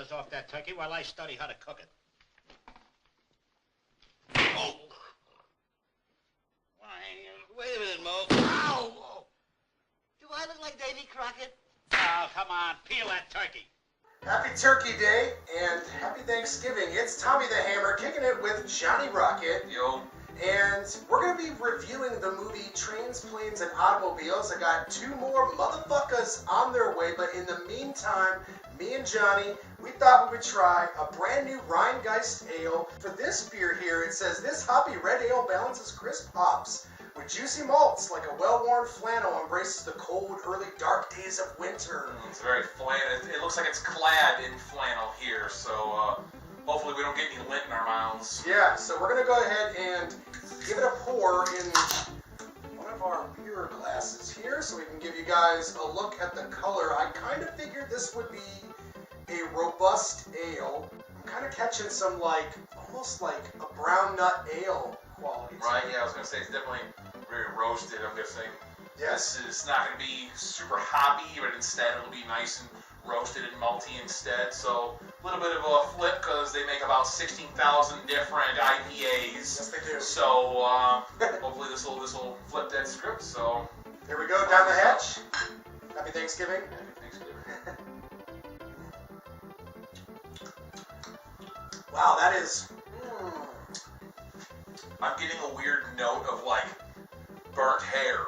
feathers off that turkey while I study how to cook it. Oh! Wait a minute, Mo. Ow! Do I look like Davy Crockett? Oh, come on. Peel that turkey. Happy Turkey Day and happy Thanksgiving. It's Tommy the Hammer kicking it with Johnny Rocket. Yo. And we're going to be reviewing the movie Trains, Planes, and Automobiles. I got two more motherfuckers on their way, but in the meantime, me and Johnny, we thought we would try a brand new Rhinegeist ale. For this beer here, it says, this hoppy red ale balances crisp hops with juicy malts like a well-worn flannel embraces the cold, early, dark days of winter. It's very flannel. It looks like it's clad in flannel here, so hopefully we don't get any lint in our mouths. Yeah, so we're going to go ahead and give it a pour in one of our beer glasses here so we can give you guys a look at the color. I kind of figured this would be a robust ale. I'm kind of catching some almost like a brown nut ale quality. Right, yeah, I was going to say it's definitely very roasted, I'm guessing. Yes. This is not going to be super hoppy, but instead it'll be nice and roasted and malty instead. So a little bit of a flip because they make about 16,000 different IPAs. Yes, they do. So hopefully this will flip that script. So here we go, down the hatch. Happy Thanksgiving. Happy Thanksgiving. Wow, that is. I'm getting a weird note of burnt hair.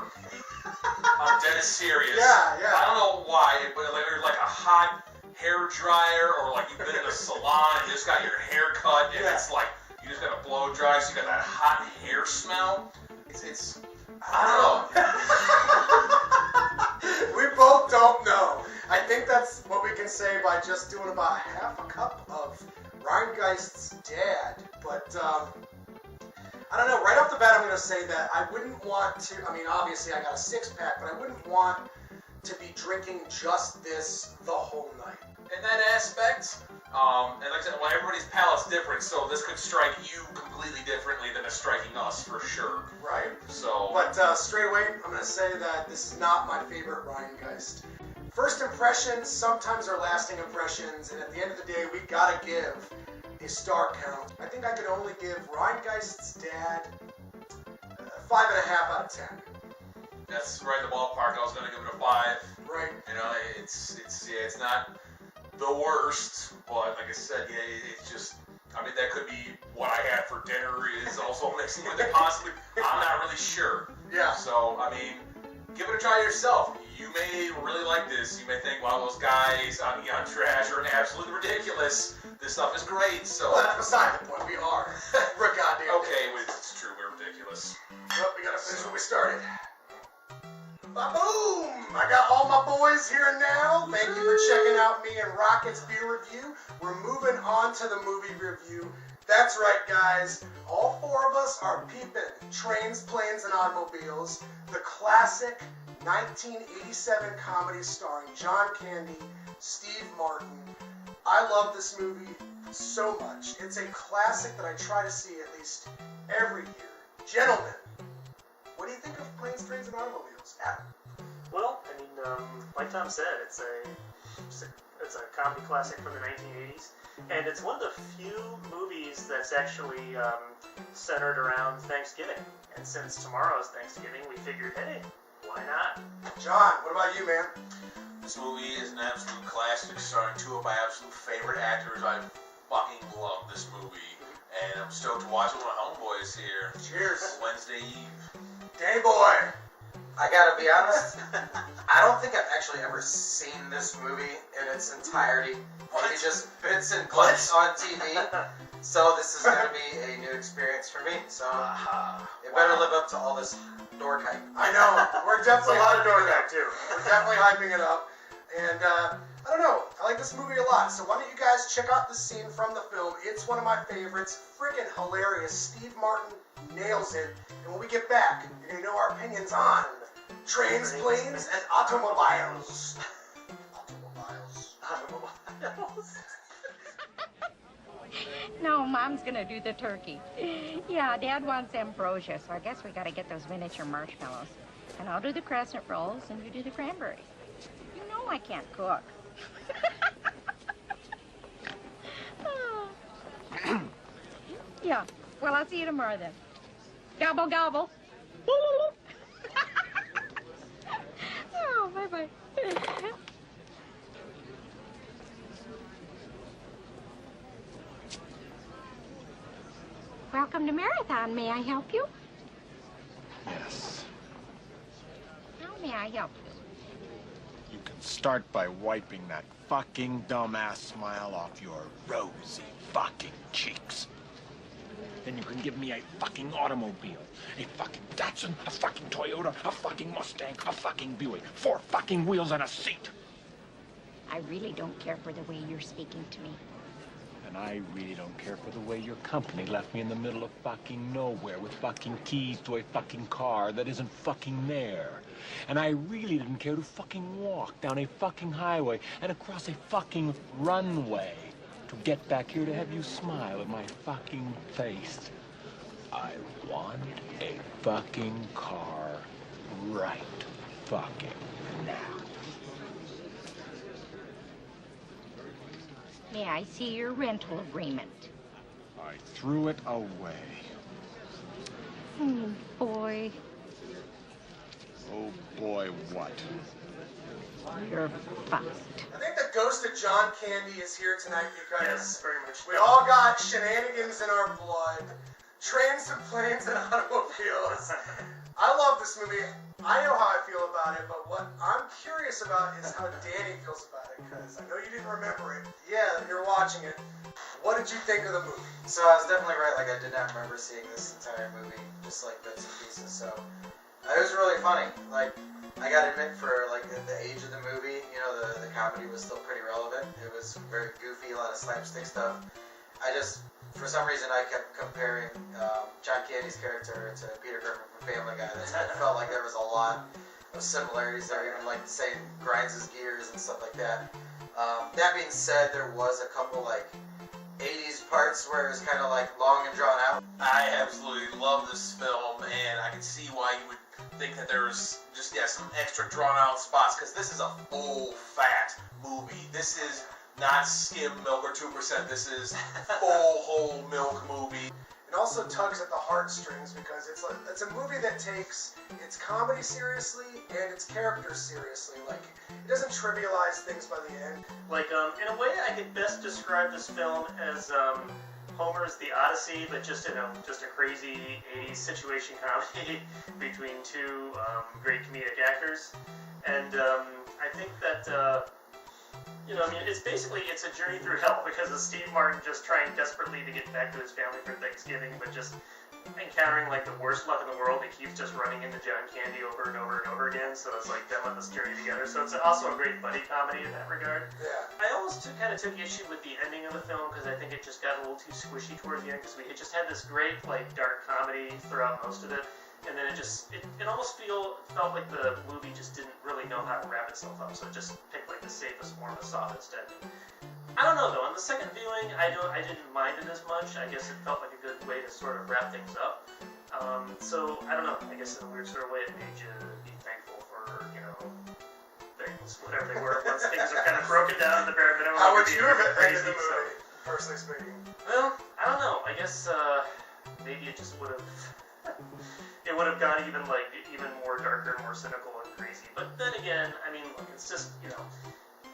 I'm dead serious. Yeah. I don't know why, but like a hot hair dryer, or like you've been in a salon and you just got your hair cut, and it's like you just got a blow dry, so you got that hot hair smell. It's I don't know. We both don't know. I think that's what we can say by just doing about half a cup of Rhinegeist's Dad, but I don't know, right off the bat I'm going to say that I wouldn't want to, obviously I got a 6-pack, but I wouldn't want to be drinking just this the whole night. In that aspect, and like I said, well, everybody's palate's different, so this could strike you completely differently than it's striking us, for sure. Right. So. But straight away, I'm going to say that this is not my favorite Rhinegeist. First impressions sometimes are lasting impressions, and at the end of the day, we got to give a star count. I think I could only give Rhinegeist's Dad 5.5 out of 10. That's right in the ballpark. I was going to give it a 5. Right. You know, it's not the worst, but like I said, it's just, that could be what I had for dinner is also mixing with it possibly. I'm not really sure. Yeah. So, give it a try yourself. You may really like this. You may think, wow, those guys on Eon Trash are absolutely ridiculous. This stuff is great, so. Well, that's beside the point. We are. We're goddamn. Okay, it's true. We're ridiculous. Well, we gotta finish what we started. Ba-boom! I got all my boys here now. Thank you for checking out me and Rocket's beer review. We're moving on to the movie review. That's right, guys. All 4 of us are peeping Trains, Planes, and Automobiles, the classic 1987 comedy starring John Candy, Steve Martin. I love this movie so much. It's a classic that I try to see at least every year. Gentlemen, what do you think of Planes, Trains, and Automobiles? Adam? Well, like Tom said, it's a comedy classic from the 1980s, and it's one of the few movies that's actually centered around Thanksgiving. And since tomorrow's Thanksgiving, we figured, hey, why not? John, what about you, man? This movie is an absolute classic, starring 2 of my absolute favorite actors. I fucking love this movie, and I'm stoked to watch it with my homeboys here. Cheers. Wednesday Eve. Danny boy. I gotta be honest, I don't think I've actually ever seen this movie in its entirety. Maybe just bits and clips on TV. So this is gonna be a new experience for me. So it better live up to all this dork hype. I know. We're definitely a lot of dork hype too. We're definitely hyping it up. And I don't know. I like this movie a lot. So why don't you guys check out the scene from the film? It's one of my favorites. Freaking hilarious. Steve Martin nails it. And when we get back, you're gonna know our opinions on Trains, Planes, and Automobiles. Automobiles. No, Mom's gonna do the turkey. Yeah, Dad wants ambrosia, so I guess we gotta get those miniature marshmallows. And I'll do the crescent rolls, and you do the cranberry. You know I can't cook. Well, I'll see you tomorrow then. Gobble, gobble. Oh, bye-bye. Welcome to Marathon. May I help you? Yes. How may I help you? You can start by wiping that fucking dumbass smile off your rosy fucking cheeks. Then you can give me a fucking automobile, a fucking Datsun, a fucking Toyota, a fucking Mustang, a fucking Buick, 4 fucking wheels and a seat. I really don't care for the way you're speaking to me. And I really don't care for the way your company left me in the middle of fucking nowhere with fucking keys to a fucking car that isn't fucking there. And I really didn't care to fucking walk down a fucking highway and across a fucking runway to get back here to have you smile at my fucking face. I want a fucking car right fucking now. May I see your rental agreement? I threw it away. Oh, boy. Oh boy, what? You're fucked. I think the ghost of John Candy is here tonight because Yes, very much. we all got shenanigans in our blood, trains and planes and automobiles. I love this movie. I know how I feel about it, but what I'm curious about is how Danny feels about it, because I know you didn't remember it. Yeah, you're watching it. What did you think of the movie? So I was definitely right. Like, I did not remember seeing this entire movie, just like bits and pieces. So it was really funny. Like, I gotta admit, for like the age of the movie, you know, the comedy was still pretty relevant. It was very goofy, a lot of slapstick stuff. I just, for some reason, I kept comparing John Candy's character to Peter Griffin from Family Guy. I felt like there was a lot of similarities there, even like saying grinds his gears and stuff like that. That being said, there was a couple like 80s parts where it was kind of like long and drawn out. I absolutely love this film, and I can see why you would think that there's just, some extra drawn out spots, because this is a full fat movie. This is not skim milk or 2%. This is full whole milk movie. It also tugs at the heartstrings because it's a movie that takes its comedy seriously and its characters seriously. Like, it doesn't trivialize things by the end. Like, in a way, I could best describe this film as Homer's The Odyssey, but just a crazy 80s situation comedy between two great comedic actors. And I think that, it's a journey through hell, because of Steve Martin just trying desperately to get back to his family for Thanksgiving, but just encountering like the worst luck in the world. He keeps just running into John Candy over and over and over again, so it's like them on this journey together. So it's also a great buddy comedy in that regard. Yeah. I almost kind of took issue with the ending of the film, because I think it just got a little too squishy towards the end, because we had just had this great like dark comedy throughout most of it, and then it almost felt like the movie just didn't really know how to wrap itself up, so it just picked like the safest form of softest ending. I don't know though, on the second viewing, I didn't mind it as much. I guess it felt like a good way to sort of wrap things up. So I don't know, I guess in a weird sort of way it made you be thankful for, things, whatever they were, once things are kind of broken down to the bare minimum. How would you have ended the so. movie, personally speaking? Well, I don't know. I guess maybe it just would have gone even more darker, more cynical and crazy. But then again, I mean, look, it's just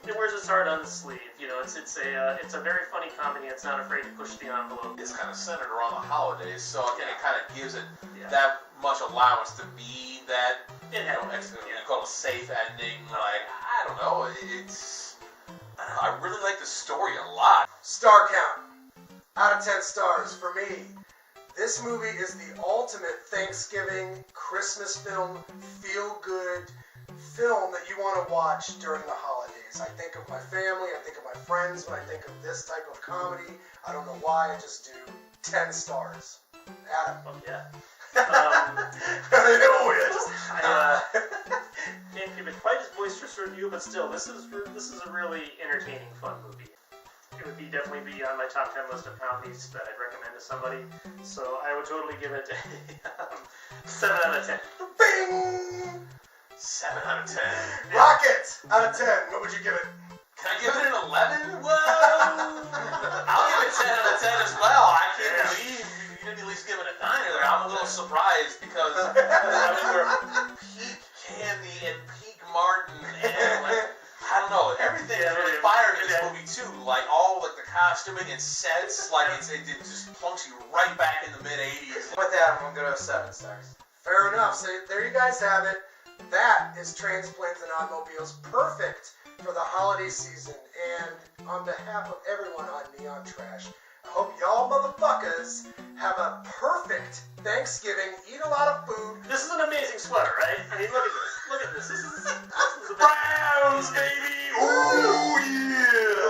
it wears its heart on the sleeve. It's a very funny comedy. It's not afraid to push the envelope. It's kind of centered around the holidays, so I think it kind of gives it that much allowance to be that you call it a safe ending. Like, I don't know, I really like the story a lot. Star count. Out of 10 stars for me. This movie is the ultimate Thanksgiving, Christmas film, feel-good film that you want to watch during the holidays. I think of my family, I think of my friends when I think of this type of comedy. I don't know why, I just do 10 stars. Adam. Oh, yeah. I Can't give it quite as boisterous a review, but still, this is a really entertaining, fun movie. It would definitely be on my top 10 list of comedies that I'd recommend to somebody. So I would totally give it a 7 out of 10. Bing! 7 out of 10. Rocket! Out of 10, what would you give it? Can I give it an 11? Whoa! I'll give it 10 out of 10 as well. I can't believe you didn't at least surprised because I mean, we're peak Candy and peak Martin and like I don't know, everything is really fired in this movie too. Like all like the costuming and sets, like it just plunks you right back in the mid '80s. With that, I'm gonna go 7 stars. Fair enough. So there you guys have it. That is Transplants and Automobiles, perfect for the holiday season. And on behalf of everyone on Neon Trash, I hope y'all motherfuckers have a perfect Thanksgiving. Eat a lot of food. This is an amazing sweater, right? I mean, look at this. Look at this. This is Browns, baby! Ooh, yeah!